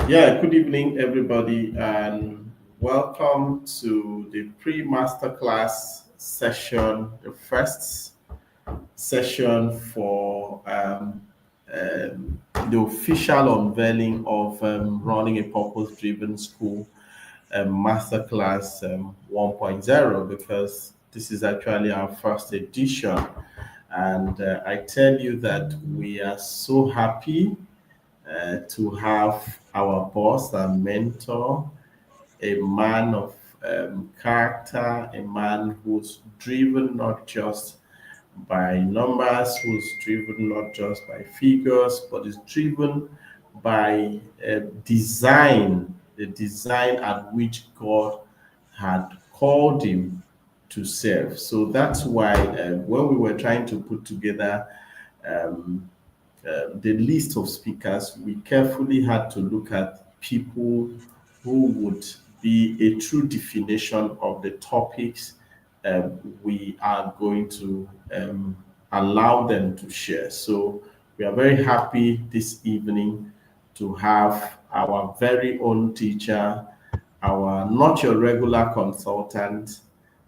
Yeah, good evening, everybody, and welcome to the pre-masterclass session, the first session for the official unveiling of running a purpose-driven school masterclass 1.0, because this is actually our first edition. And I tell you that we are so happy to have our boss and mentor, a man of character, a man who's driven not just by numbers, who's driven not just by figures, but is driven by design, the design at which God had called him to serve. So that's why when we were trying to put together um, the list of speakers, we carefully had to look at people who would be a true definition of the topics we are going to allow them to share. So we are very happy this evening to have our very own teacher, our not your regular consultant,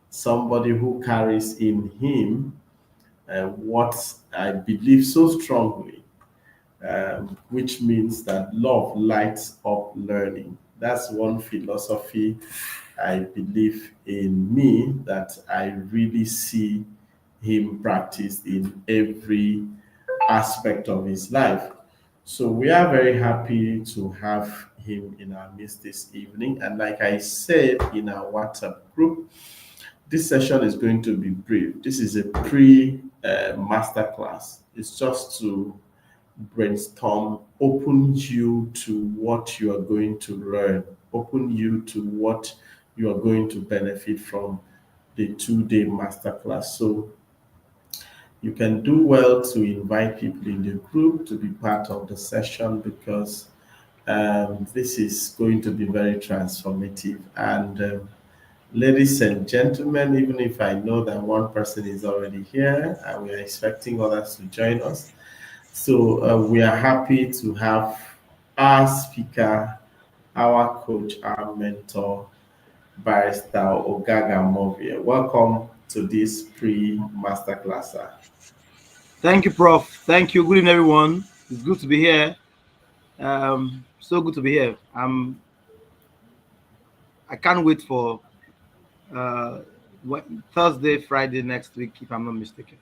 somebody who carries in him what I believe so strongly, which means that love lights up learning. That's one philosophy I believe in me that I really see him practiced in every aspect of his life. So we are very happy to have him in our midst this evening. And like I said in our WhatsApp group, this session is going to be brief. This is a pre masterclass. It's just to brainstorm, open you to what you are going to learn, open you to what you are going to benefit from the 2 day masterclass. So you can do well to invite people in the group to be part of the session because this is going to be very transformative. And ladies and gentlemen, even if I know that one person is already here and we are expecting others to join us, so we are happy to have our speaker, our coach, our mentor, Barrister Ogaga Movia. Welcome to this pre-masterclass, sir. Thank you, Prof. Thank you. Good evening, everyone. It's good to be here. So good to be here. I can't wait for uh, Thursday, Friday next week, if I'm not mistaken.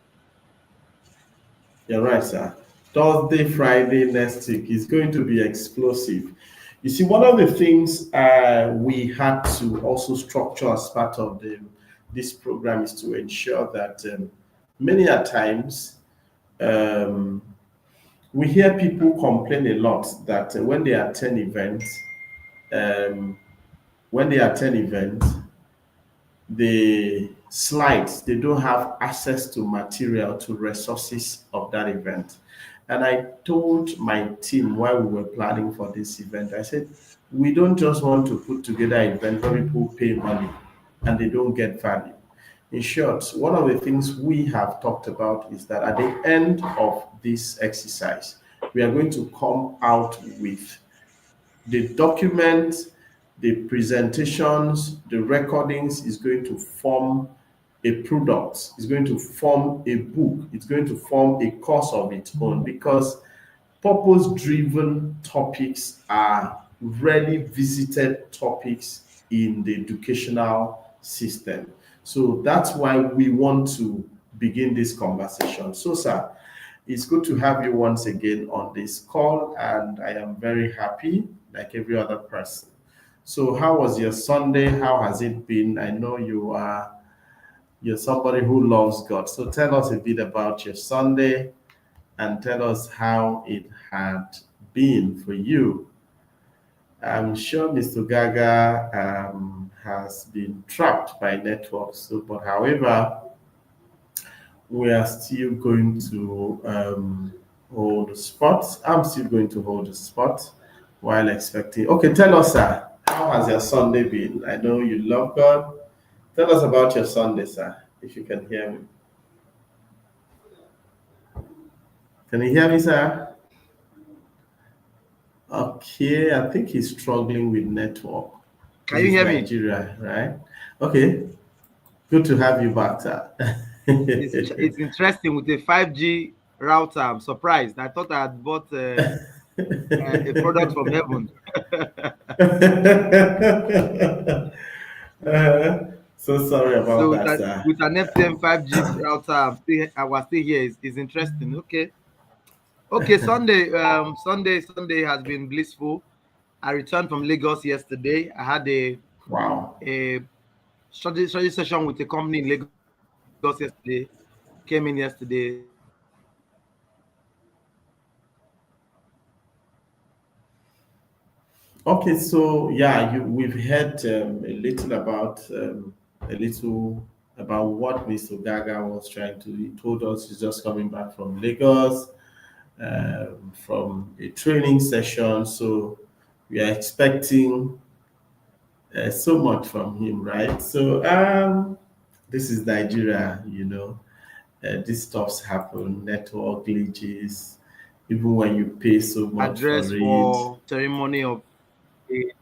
You're right, sir. Thursday, Friday next week is going to be explosive. You see, one of the things we had to also structure as part of this program is to ensure that many a times um, we hear people complain a lot that um, when they attend events, the slides, they don't have access to material, to resources of that event. And I told my team while we were planning for this event, I said, we don't just want to put together an event where people pay money and they don't get value. In short, one of the things we have talked about is that at the end of this exercise, we are going to come out with the document, the presentations, the recordings is going to form a product, it's going to form a book, it's going to form a course of its own because purpose driven topics are rarely visited topics in the educational system. So that's why we want to begin this conversation. So, sir, it's good to have you once again on this call, and I am very happy, like every other person. So, how was your Sunday? How has it been? I know you're somebody who loves God. So, tell us a bit about your Sunday and tell us how it had been for you. I'm sure Mr. Gaga has been trapped by network. So, but however, we are still going to hold the spot. I'm still going to hold the spot while expecting. Okay, tell us, sir, how has your Sunday been? I know you love God. Tell us about your Sunday, sir, if you can hear me. Can you hear me, sir? Okay, I think he's struggling with network. This Can you is hear me? Nigeria, right? Okay, good to have you back, sir. It's interesting with a 5G router. I'm surprised. I thought I had bought a product from heaven. So sorry about So that, sir. with an FTM 5G router, I was still here. Is interesting. Okay. Okay, Sunday has been blissful. I returned from Lagos yesterday. I had Wow. a study session with a company in Lagos yesterday. Came in yesterday, so Okay, so yeah, we've heard a little about what Mr. Gaga was trying to. He told us he's just coming back from Lagos, from a training session. So we are expecting so much from him, right? So this is Nigeria, these stuffs happen, network glitches, even when you pay so much address for it. for ceremony of a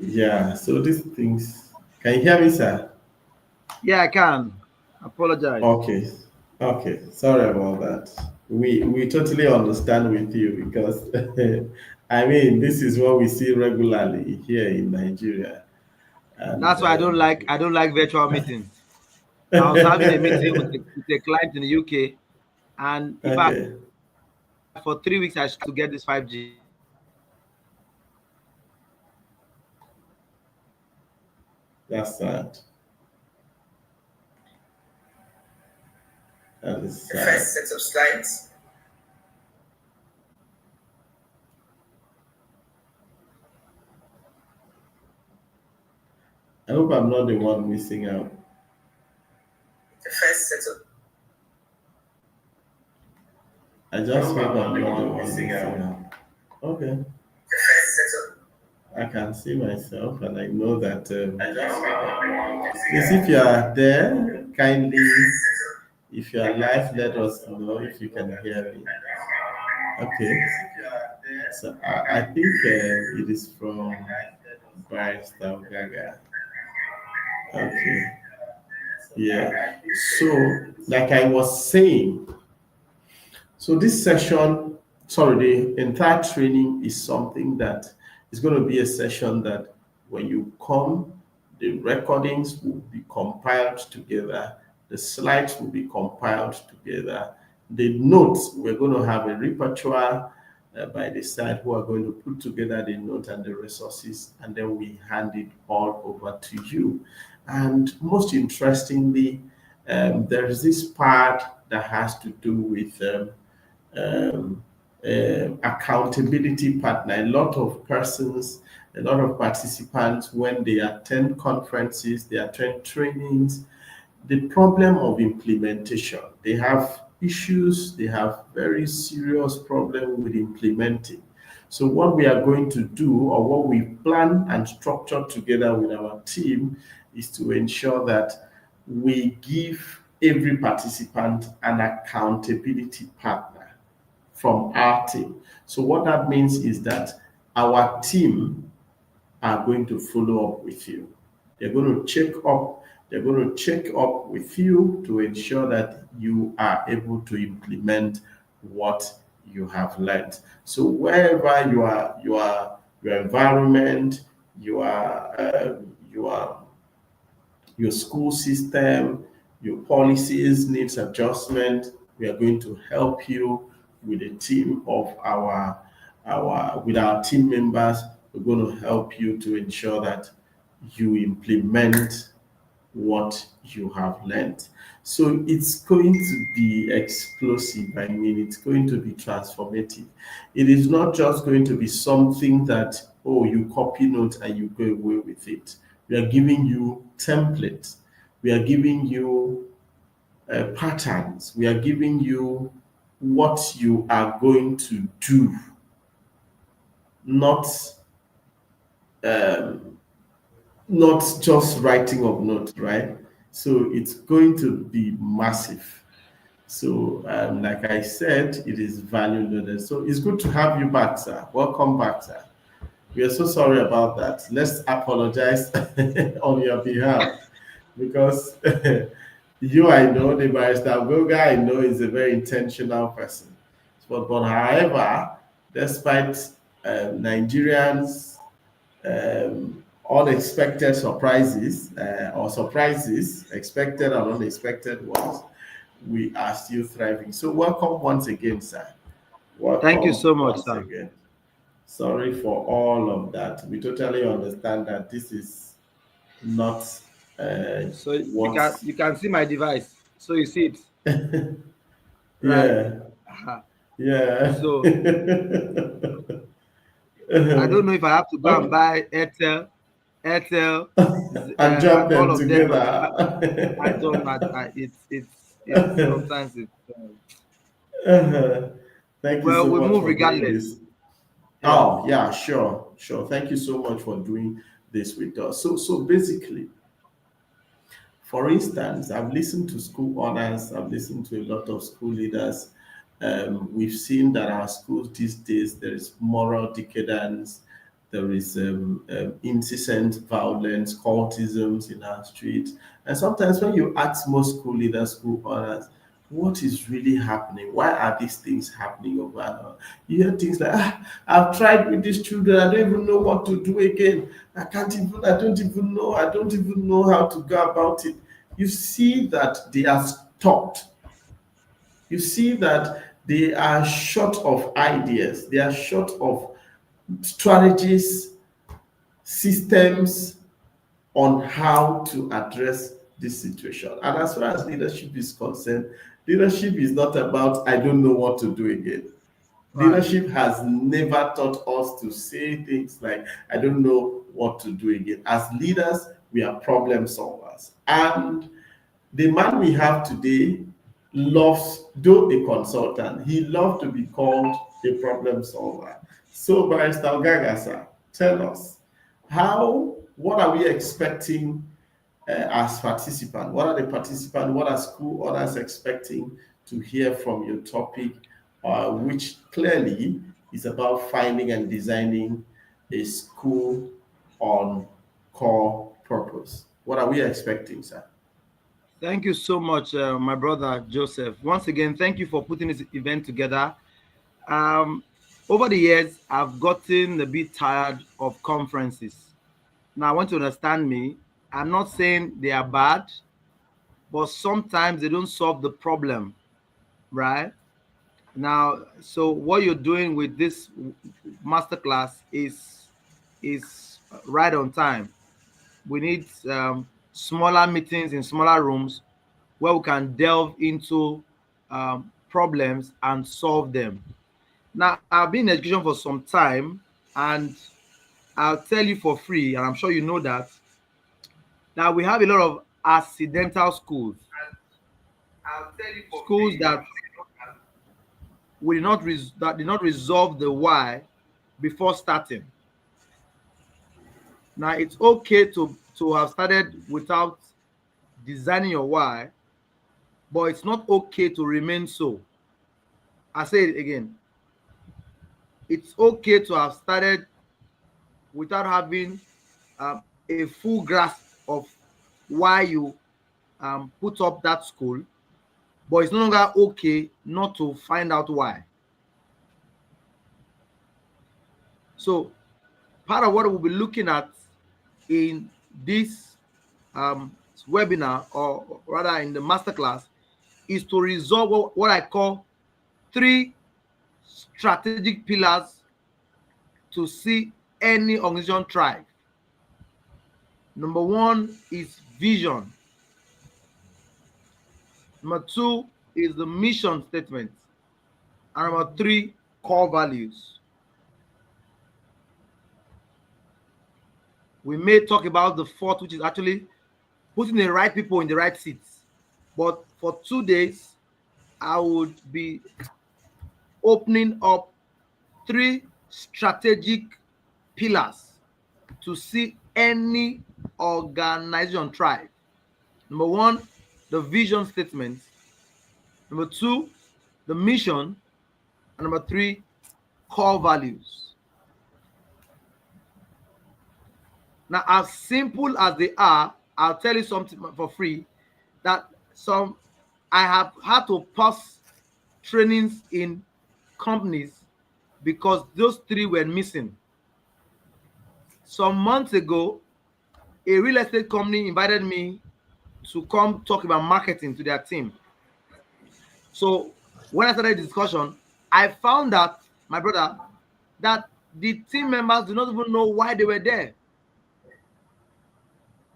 Yeah, so these things. Can you hear me, sir? yeah, I can. Apologize. Okay, okay. Sorry about that. We totally understand with you because I mean this is what we see regularly here in Nigeria, and That's why I don't like virtual meetings. I was having a meeting with a client in the UK, and if I okay, for 3 weeks I to get this 5G. that's sad. That is The sad. first set of slides. I hope I'm not the one missing out. The first set of I just hope I'm not the one missing out. Okay, the first set of I can see myself, and I know that. I just want Please, if you are there, kindly, if you are live, let us know if you can hear me. Okay, so I think it is from Barrister Gaga. Okay, yeah. So, like I was saying, so this session, sorry, the entire training is something that is going to be a session that when you come, the recordings will be compiled together, the slides will be compiled together, the notes, we're going to have a repertoire by the side who are going to put together the note and the resources, and then we hand it all over to you. And most interestingly, there is this part that has to do with um, accountability partner. A lot of persons, a lot of participants, when they attend conferences, they attend trainings, the problem of implementation. They have issues, they have very serious problem with implementing. So what we are going to do, or what we plan and structure together with our team, is to ensure that we give every participant an accountability partner from our team. So what that means is that our team are going to follow up with you. They're going to check up. They're going to check up with you to ensure that you are able to implement what you have learned. So wherever your environment, your school system, your policies needs adjustment, we are going to help you with a team of our with our team members. We're going to help you to ensure that you implement what you have learned. So it's going to be explosive. I mean, it's going to be transformative. It is not just going to be something that, oh, you copy notes and you go away with it. We are giving you templates. We are giving you patterns. We are giving you what you are going to do, not um, not just writing of notes, right? So it's going to be massive. So, like I said, it is value loaded. So it's good to have you back, sir. Welcome back, sir. We are so sorry about that. Let's apologize on your behalf because you, I know, the barrister Goga, I know, is a very intentional person. But however, despite Nigerians' unexpected surprises or surprises, expected and unexpected ones, we are still thriving. So, welcome once again, sir. Thank you Welcome so much, once sir. again. Sorry for all of that. We totally understand that this is not So you what. can see my device. So you see it, right? Yeah, Uh-huh. yeah. So I don't know if I have to go and Okay. buy Airtel, And jump and all them of them. I together. don't. It's sometimes it's. Thank you Well, so we much move for doing regardless. this. Yeah. Oh, yeah, sure, sure. Thank you so much for doing this with us. So basically, for instance, I've listened to school owners, I've listened to a lot of school leaders. We've seen that our schools these days, there is moral decadence, there is incessant violence, cultisms in our streets. And sometimes when you ask most school leaders, school owners, what is really happening? Why are these things happening over and over? You hear things like, I've tried with these children, I don't even know what to do again. I don't even know how to go about it. You see that they are stopped. You see that they are short of ideas, they are short of strategies, systems on how to address this situation. And as far as leadership is concerned, leadership is not about, I don't know what to do again. Right. Leadership has never taught us to say things like, I don't know what to do again. As leaders, we are problem solvers. And the man we have today loves, though a consultant, he loves to be called a problem solver. So, Barrister Gagasa, tell us what are we expecting as participants? What are the participants, what are school others expecting to hear from your topic, which clearly is about finding and designing a school on core purpose? What are we expecting, sir? Thank you so much, my brother Joseph. Once again, thank you for putting this event together. Um, Over the years, I've gotten a bit tired of conferences. Now, I want to understand me. I'm not saying they are bad, but sometimes they don't solve the problem, right? Now, so what you're doing with this masterclass is right on time. We need smaller meetings in smaller rooms where we can delve into problems and solve them. Now, I've been in education for some time, and I'll tell you for free, and I'm sure you know that, that we have a lot of accidental schools, I'll tell you for schools free. that that did not resolve the why before starting. Now, it's okay to have started without designing your why, but it's not okay to remain so. I say it again. It's okay to have started without having a full grasp of why you put up that school, but it's no longer okay not to find out why. So, part of what we'll be looking at in this webinar, or rather in the masterclass, is to resolve what I call three strategic pillars to see any organization thrive. Number one is vision. Number two is the mission statement. And number three, core values. We may talk about the fourth, which is actually putting the right people in the right seats. But for 2 days, I would be opening up three strategic pillars to see any organization thrive. Number one, the vision statement. Number two, the mission. And number three, core values. Now, as simple as they are, I'll tell you something for free that I have had to pause trainings in companies because those three were missing. Some months ago, a real estate company invited me to come talk about marketing to their team. So when I started the discussion, I found out, my brother, that the team members do not even know why they were there.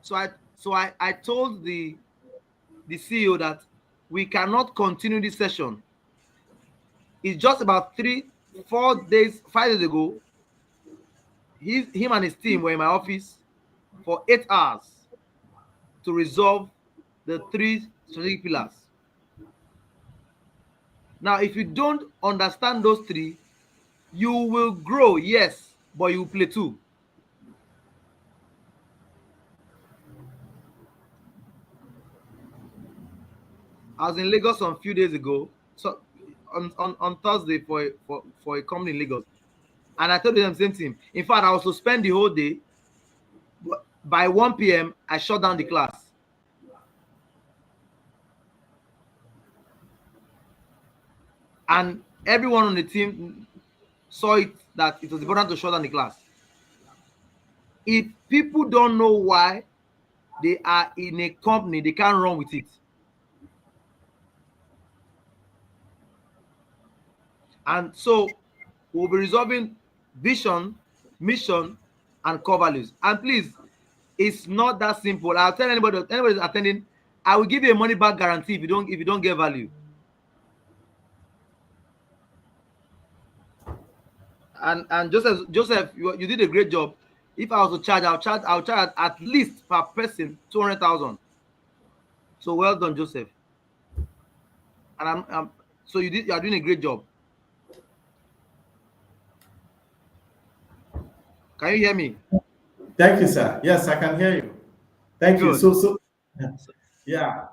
So I told the CEO that we cannot continue this session. It's just about 3-4 days, 5 days ago, him and his team were in my office for 8 hours to resolve the three strategic pillars. Now, if you don't understand those three, you will grow, yes, but you will play too. I was in Lagos some few days ago, so on Thursday for a company in Lagos, and I told them the same thing. In fact, I was to spend the whole day. But by 1 p.m., I shut down the class. And everyone on the team saw it that it was important to shut down the class. If people don't know why they are in a company, they can't run with it. And so we'll be resolving vision, mission, and core values. And please, it's not that simple. I'll tell anybody who's attending, I will give you a money back guarantee if you don't get value. And Joseph, you did a great job. If I was to charge, I'll charge at least per person 200,000. So well done, Joseph. And so you are doing a great job. Can you hear me? Thank you, sir. Yes, I can hear you. Thank you. Good. So yeah.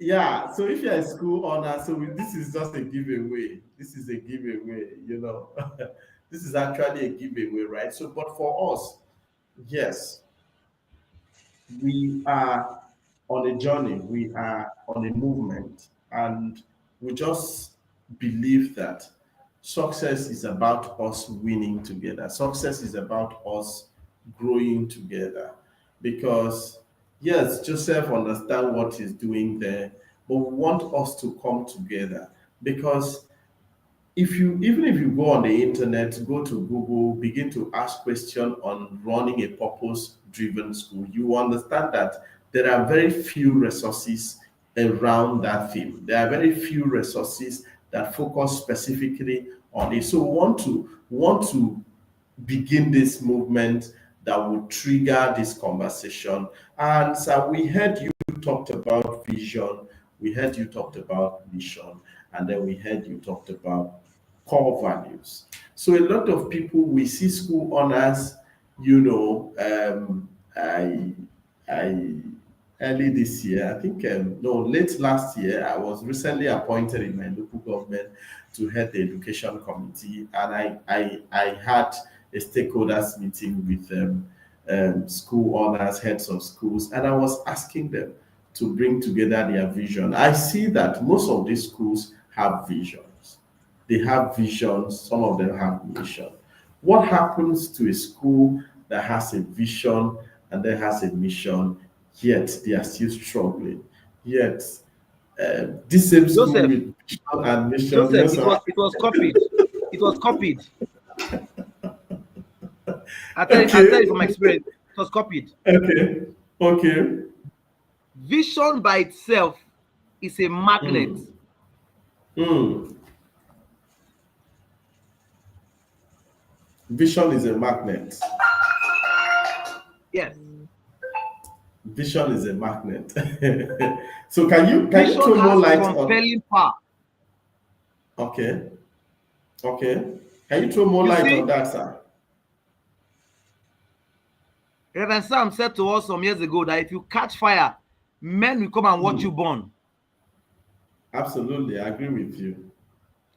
Yeah, so if you're a school owner, this is just a giveaway. This is a giveaway, this is actually a giveaway, right? So, but for us, yes, we are on a journey, we are on a movement, and we just believe that success is about us winning together. Success is about us growing together. Because yes, Joseph understand what he's doing there, but we want us to come together. Because even if you go on the internet, go to Google, begin to ask questions on running a purpose-driven school, you will understand that there are very few resources around that theme. There are very few resources that focus specifically on it. So we want to begin this movement that will trigger this conversation. And so we heard you talked about vision, we heard you talked about mission, and then we heard you talked about core values. So a lot of people, we see school owners, I early this year, I think, no, late last year, I was recently appointed in my local government to head the education committee, and I had a stakeholders meeting with school owners, heads of schools, and I was asking them to bring together their vision. I see that most of these schools have visions. They have visions, some of them have mission. What happens to a school that has a vision and then has a mission, yet they are still struggling? Yet, this same school Joseph, with vision and mission, Joseph, yes, sir. it was copied. It was copied. I tell you Okay, from experience, it was copied. okay, okay. Vision by itself is a magnet. Mm, mm. Vision is a magnet. Yes. Vision is a magnet. So can you Vision throw more has light on? compelling power. Okay, okay. Can you throw more You light on see, that, sir? Reverend Sam said to us some years ago that if you catch fire, men will come and watch you Hmm. burn. Absolutely, I agree with you.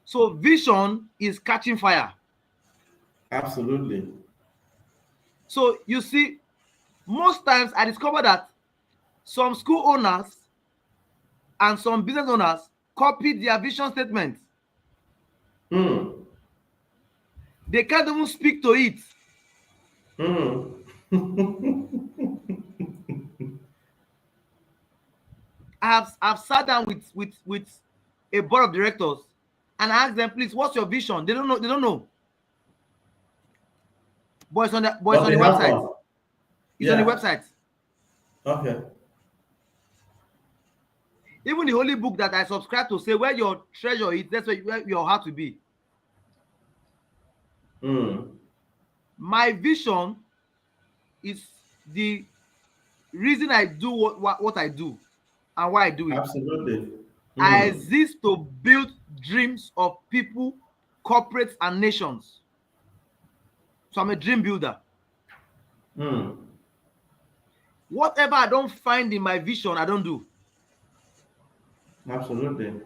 So vision is catching fire. Absolutely. So you see, most times I discover that some school owners and some business owners copy their vision statement. Hmm. They can't even speak to it. Hmm. I've sat down with a board of directors and I asked them, please, what's your vision? They don't know. They don't know. But it's But on they the have website. one. It's on the Yeah. website. Okay. Even the holy book that I subscribe to say where your treasure is, that's where your heart will be. Hmm. My vision is the reason I do what I do and why I do it. Absolutely. I Hmm. exist to build dreams of people, corporates, and nations. So I'm a dream builder. Hmm. Whatever I don't find in my vision, I don't do. Absolutely.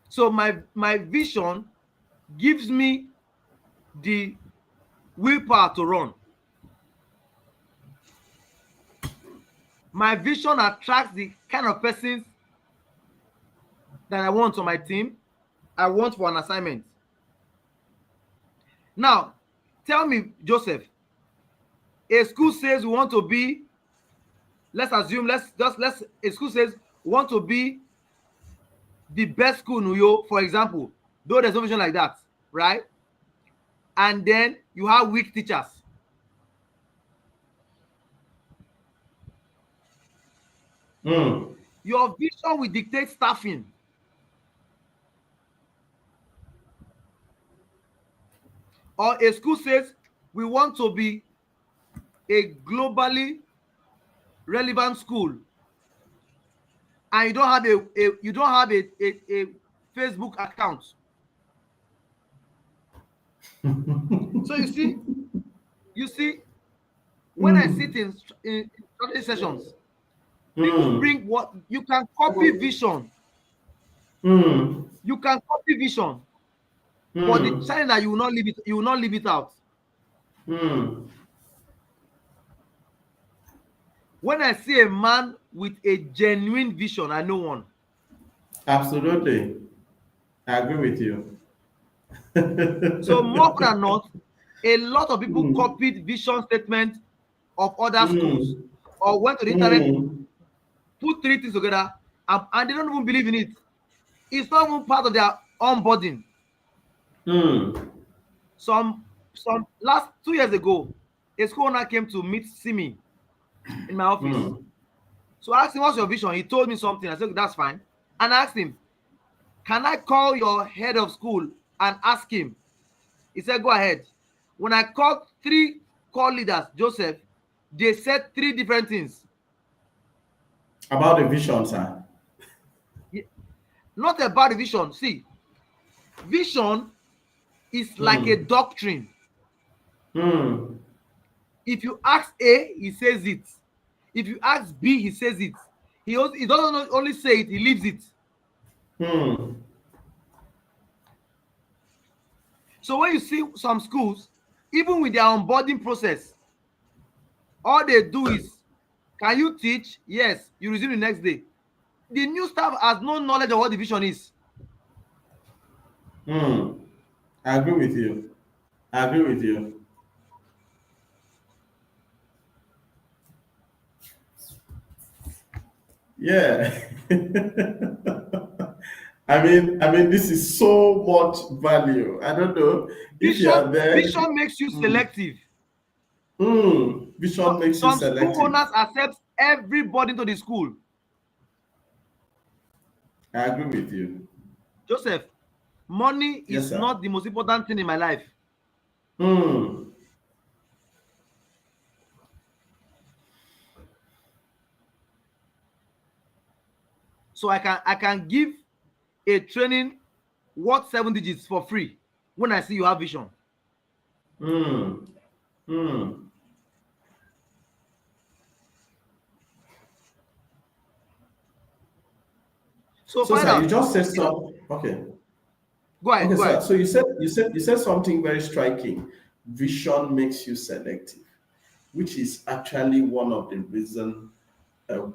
So my vision gives me the willpower to run. My vision attracts the kind of persons that I want on my team. I want for an assignment. Now, tell me, Joseph, a school says we want to be, let's assume, let's a school says we want to be the best school in Uyo, for example, though there's no vision like that, right? And then you have weak teachers. Hmm. Your vision will dictate staffing. Or a school says we want to be a globally relevant school, and you don't have a Facebook account. So you see, when I sit Hmm. in strategy sessions, people Hmm. bring what you can copy vision. Hmm. You can copy vision, but the Hmm. challenge that you will not leave it, you will not leave it out. Hmm. When I see a man with a genuine vision, I know one. Absolutely. I agree with you. So more than not, a lot of people Hmm. copied vision statement of other schools Hmm. or went to the internet, Hmm. put three things together, and they don't even believe in it. It's not even part of their onboarding. Hmm. Some last 2 years ago, a school owner came to see me in my office. Hmm. So I asked him, what's your vision? He told me something. I said, that's fine. And I asked him, can I call your head of school and ask him? He said, go ahead. When I called three core leaders, Joseph, they said three different things. About the vision, sir. Not about the vision. See, vision is like a Hmm. doctrine. Hmm. If you ask A, he says it. If you ask B, he says it. He doesn't only say it, he lives it. Hmm. So when you see some schools, even with their onboarding process, all they do is, can you teach? Yes, you resume the next day. The new staff has no knowledge of what the vision is. Hmm. I agree with you. I agree with you. Yeah. I mean, this is so much value. I don't know if you Vision, are there. vision makes you Hmm. selective. Hmm. Vision makes you Some school selective. owners accept everybody into the school. I agree with you. Joseph, money Yes, is sir. not the most important thing in my life. Hmm. So I can give a training worth 7 digits for free when I see you have vision. Hmm. Hmm. So So, find sir, you out. just said You know, so. Okay. go ahead, Okay, go sir. ahead. So you said something very striking. Vision makes you selective, which is actually one of the reasons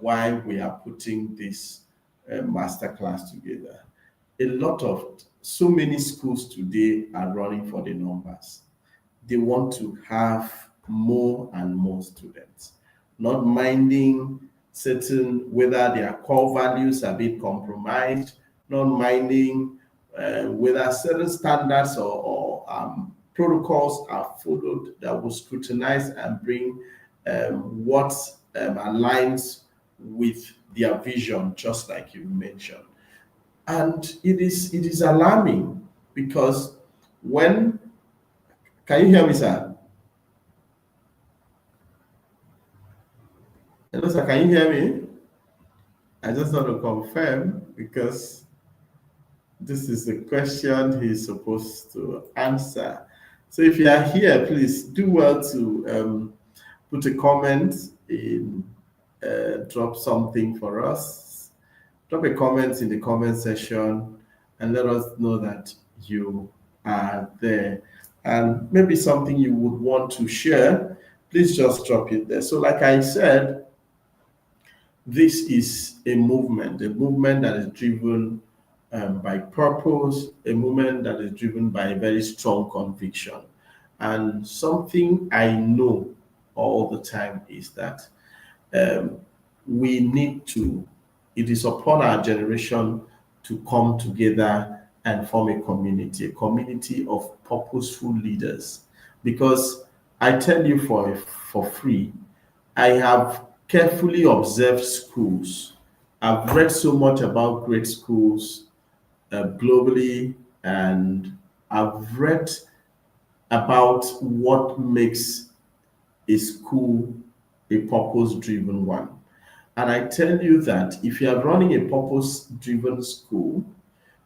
why we are putting this masterclass together. A lot of so many schools today are running for the numbers. They want to have more and more students, not minding certain whether their core values are being compromised, not minding whether certain standards or protocols are followed that will scrutinize and bring what aligns with their vision, just like you mentioned. And it is alarming because when can you hear me, sir? Hello, sir. Can you hear me? I just want to confirm because this is the question he's supposed to answer. So if you are here, please do well to put a comment in, drop something for us. Drop a comment in the comment section and let us know that you are there. And maybe something you would want to share, please just drop it there. So, like I said, this is a movement that is driven by purpose, a movement that is driven by a very strong conviction. And something I know all the time is that um, we need to, it is upon our generation to come together and form a community of purposeful leaders. Because I tell you for free, I have carefully observed schools. I've read so much about great schools globally, and I've read about what makes a school a purpose driven one. And I tell you that if you are running a purpose driven school,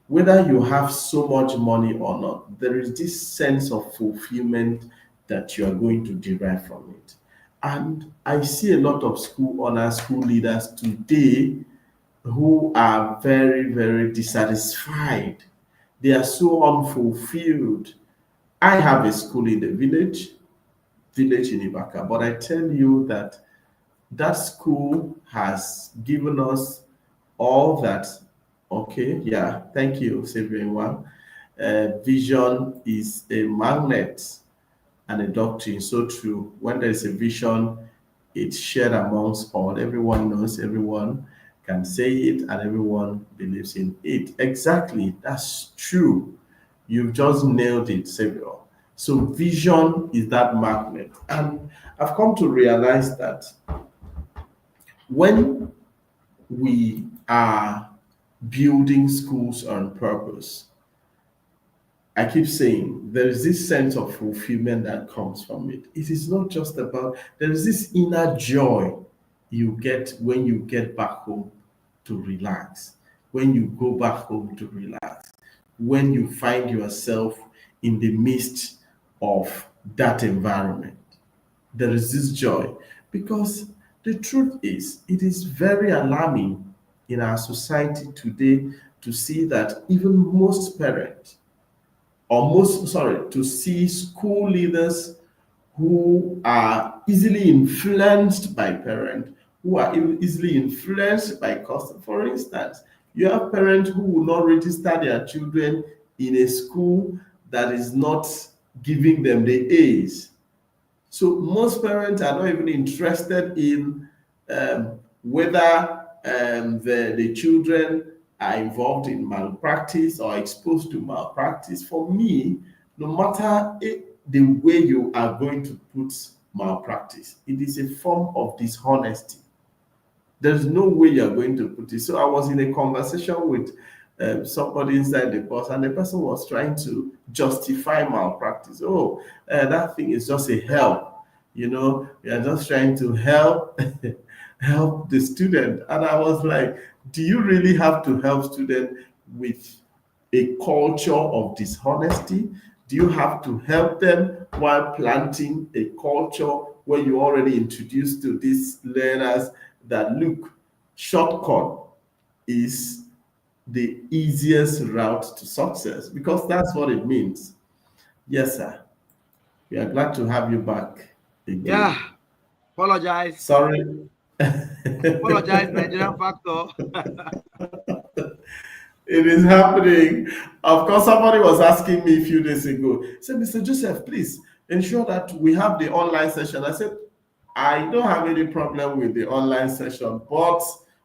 whether you have so much money or not, there is this sense of fulfillment that you are going to derive from it. And I see a lot of school owners, school leaders today who are very, very dissatisfied. They are so unfulfilled. I have a school in the village in Ibaka, but I tell you that that school has given us all that. Okay, yeah, thank you, everyone. Vision is a magnet and a doctrine. So true. When there is a vision, it's shared amongst all. Everyone knows, everyone can say it, and everyone believes in it. Exactly, that's true. You've just nailed it, Savior. So vision is that magnet. And I've come to realize that when we are building schools on purpose, I keep saying there is this sense of fulfillment that comes from it. It is not just about, there is this inner joy you get when you get back home to relax, when you go back home to relax, when you find yourself in the midst of that environment. There is this joy because the truth is, it is very alarming in our society today to see that even most parents or most sorry to see school leaders who are easily influenced by parents, who are easily influenced by custom. For instance, you have parents who will not register their children in a school that is not giving them the A's. So most parents are not even interested in whether the children are involved in malpractice or exposed to malpractice. For me, no matter the way you are going to put malpractice, it is a form of dishonesty. There's no way you're going to put it. So I was in a conversation with somebody inside the bus, and the person was trying to justify malpractice. Oh, that thing is just a help. We are just trying to help help the student. And I was like, do you really have to help student with a culture of dishonesty? Do you have to help them while planting a culture where you already introduced to these learners that look, shortcut is the easiest route to success, because that's what it means. Yes, sir. We are glad to have you back Yeah, again. apologize. Sorry. Apologize, Nigerian factor. It is happening. Of course, somebody was asking me a few days ago, said, Mr. Joseph, please ensure that we have the online session. I said, I don't have any problem with the online session, but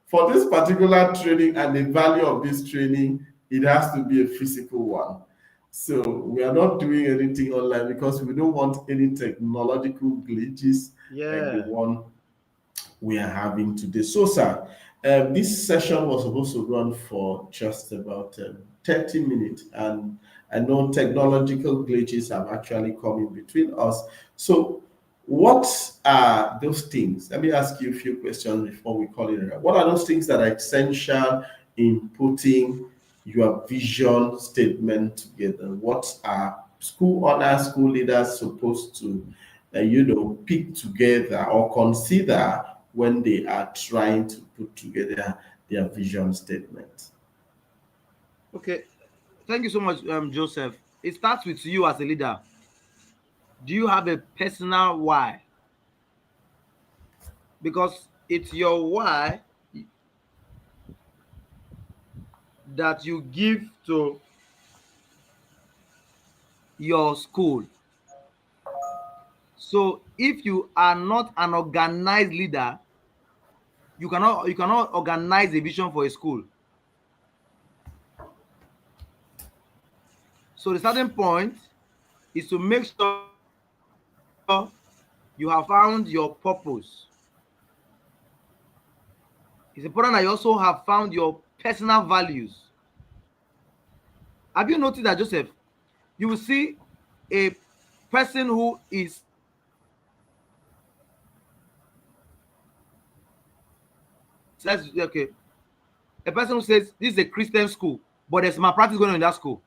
for this particular training and the value of this training, it has to be a physical one. So we are not doing anything online because we don't want any technological glitches like the Yeah. one we are having today. So, sir, this session was supposed to run for just about 30 minutes, and I know technological glitches have actually come in between us. So, what are those things? Let me ask you a few questions before we call it a wrap. What are those things that are essential in putting your vision statement together? What are school owners, school leaders supposed to, pick together or consider when they are trying to put together their vision statement? Okay. Thank you so much, Joseph. It starts with you as a leader. Do you have a personal why? Because it's your why that you give to your school. So if you are not an organized leader, you cannot organize a vision for a school. So the starting point is to make sure you have found your purpose. It's important that you also have found your personal values. Have you noticed that, Joseph? You will see a person who is, let's okay, a person who says this is a Christian school, but there's malpractice going on in that school.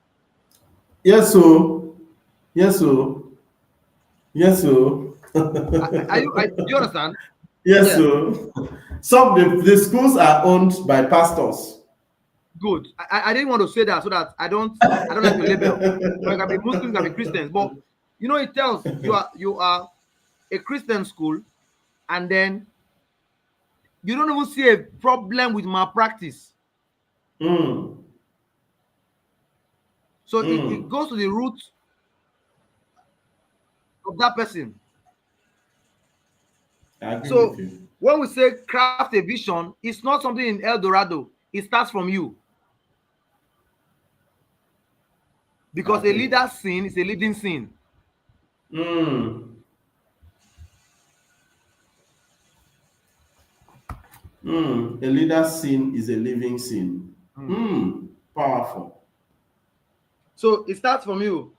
Yes, so. Yes, so. Yes, so. Do you understand? Yes, Yeah, so. Some the schools are owned by pastors. good. I didn't want to say that so that I don't like to label. But it can be Muslims, it can be Christians. But it tells you are a Christian school, and then you don't even see a problem with malpractice. Mm, So it mm. goes to the root of that person. I agree with So you. when we say craft a vision, it's not something in El Dorado. It starts from you. I Because a agree. leader's sin is a leading sin. Mm, A leader's sin is a living sin. Mm. Powerful. So it starts from you.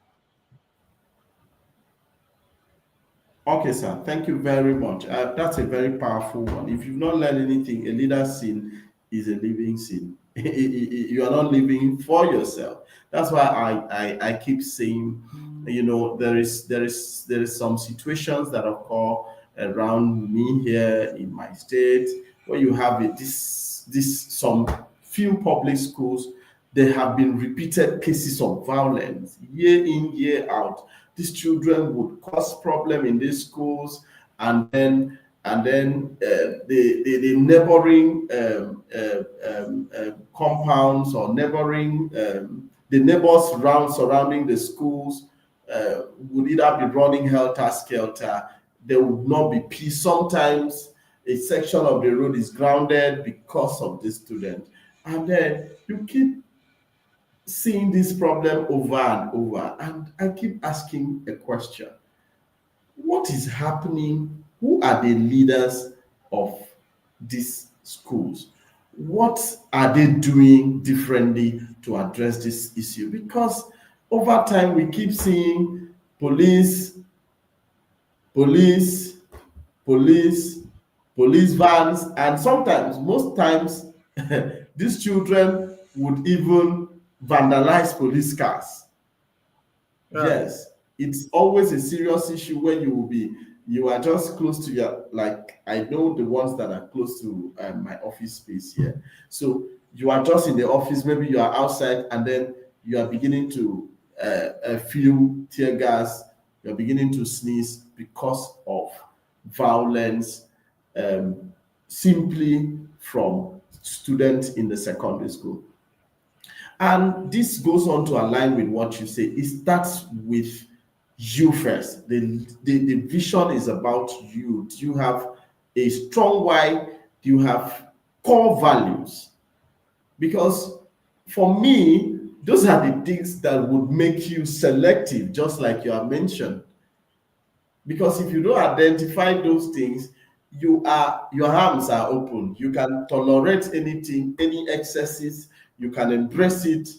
Okay, sir. Thank you very much. That's a very powerful one. If you've not learned anything, a leader's sin is a living sin. You are not living for yourself. That's why I keep saying, there is some situations that occur around me here in my state where you have this some few public schools. There have been repeated cases of violence year in, year out. These children would cause problem in these schools, and then the neighboring compounds or neighboring the neighbors surrounding the schools would either be running helter skelter. There would not be peace. Sometimes a section of the road is grounded because of the student, and then you keep seeing this problem over and over. And I keep asking a question: what is happening? Who are the leaders of these schools? What are they doing differently to address this issue? Because over time we keep seeing police, police, police, police vans, and sometimes, most times, these children would even vandalize police cars. Yeah. Yes, it's always a serious issue when you are just close to your, like, I know the ones that are close to my office space here. So you are just in the office, maybe you are outside, and then you are beginning to feel tear gas, you're beginning to sneeze because of violence, um, simply from students in the secondary school. And this goes on to align with what you say. It starts with you first. The vision is about you. Do you have a strong why? Do you have core values? Because for me, those are the things that would make you selective, just like you have mentioned. Because if you don't identify those things, your arms are open. You can tolerate anything, any excesses, you can embrace it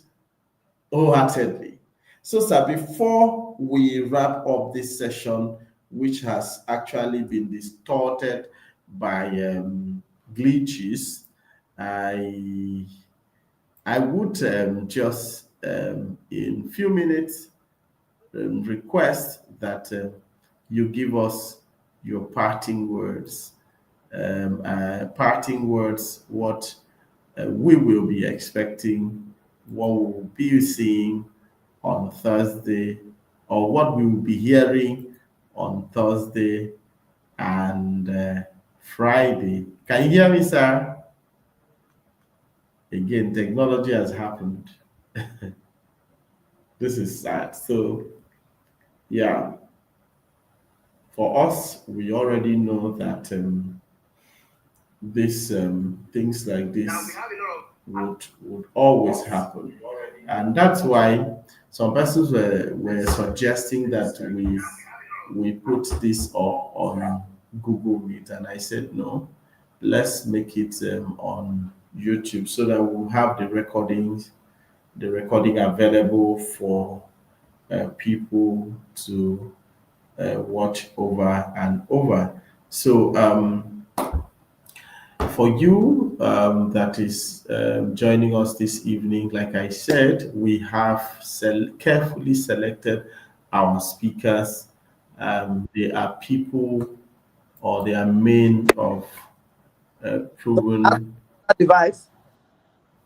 wholeheartedly. So, sir, before we wrap up this session, which has actually been distorted by glitches, I I would just in few minutes request that you give us your parting words, what we will be expecting, what we will be seeing on Thursday, or what we will be hearing on Thursday and Friday. Can you hear me, sir? Again, technology has happened. This is sad. So, yeah, for us, we already know that this things like this would always happen, and that's why some persons were suggesting that we put this on Google Meet, and I said no, let's make it on YouTube so that we'll have the recording available for people to watch over and over. So for you that is joining us this evening, like I said, we have carefully selected our speakers. They are people or they are men of proven. That device.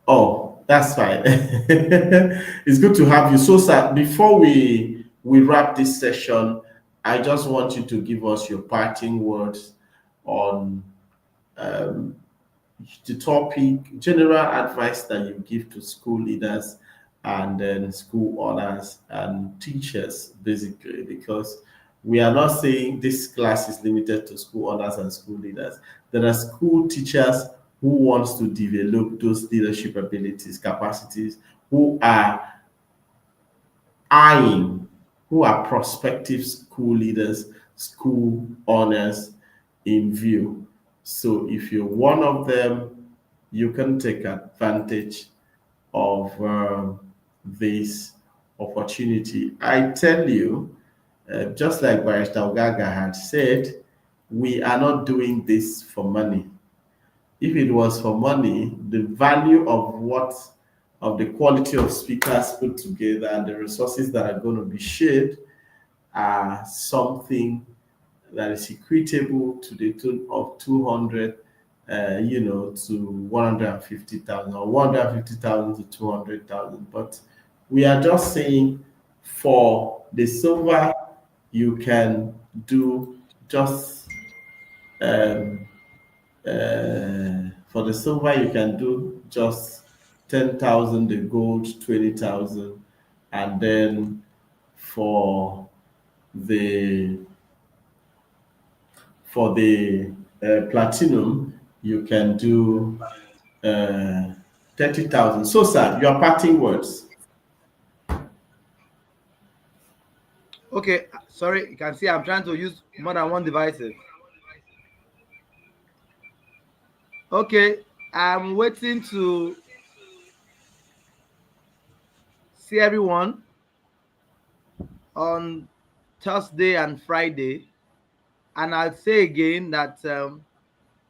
Oh, that's fine. It's good to have you. So, sir, before we wrap this session, I just want you to give us your parting words on um, the topic, general advice that you give to school leaders and then school owners and teachers, basically, because we are not saying this class is limited to school owners and school leaders. There are school teachers who wants to develop those leadership abilities, capacities, who are eyeing, who are prospective school leaders, school owners in view. So if you're one of them, you can take advantage of this opportunity. I tell you, just like Barrister Ogaga had said, we are not doing this for money. If it was for money, the value of the quality of speakers put together and the resources that are going to be shared are something that is equitable to the tune of 200, to 150,000 or 150,000 to 200,000. But we are just saying for the silver, you can do just um, for the silver, you can do just 10,000, the gold 20,000, and then for the platinum, you can do uh, 30,000. So, sir, your parting words. Okay, sorry, you can see I'm trying to use more than one devices. Okay, I'm waiting to see everyone on Thursday and Friday. And I'll say again that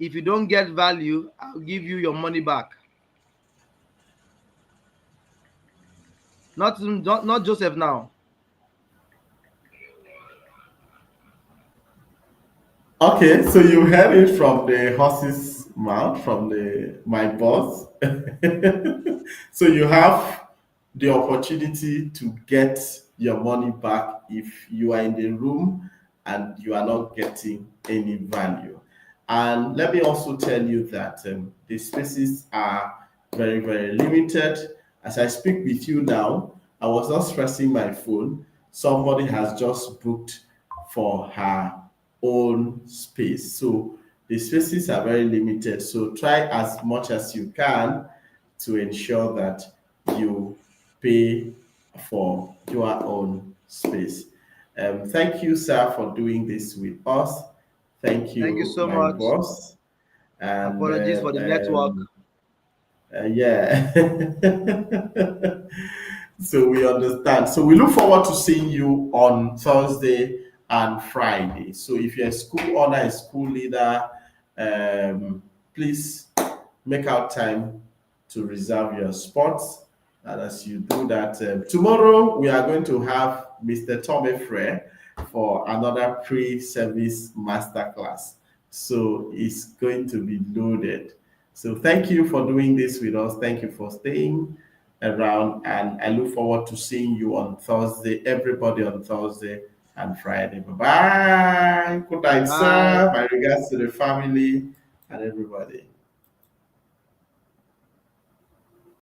if you don't get value, I'll give you your money back. Not Joseph now. Okay, so you heard it from the horse's mouth from the my boss. So you have the opportunity to get your money back if you are in the room and you are not getting any value. And let me also tell you that the spaces are very, very limited. As I speak with you now, I was not stressing my phone. Somebody has just booked for her own space. So the spaces are very limited. So try as much as you can to ensure that you pay for your own space. Thank you, sir, for doing this with us. Thank Thank you you, so my much. boss. And Apologies for the network. yeah. So we understand. So we look forward to seeing you on Thursday and Friday. So if you're a school owner, a school leader, please make out time to reserve your spots. And as you do that, tomorrow we are going to have Mr. Tommy Frey for another pre-service masterclass. So it's going to be loaded. So thank you for doing this with us. Thank you for staying around. And I look forward to seeing you on Thursday, everybody on Thursday and Friday. Bye bye. Good night, Bye. sir. My regards to the family and everybody.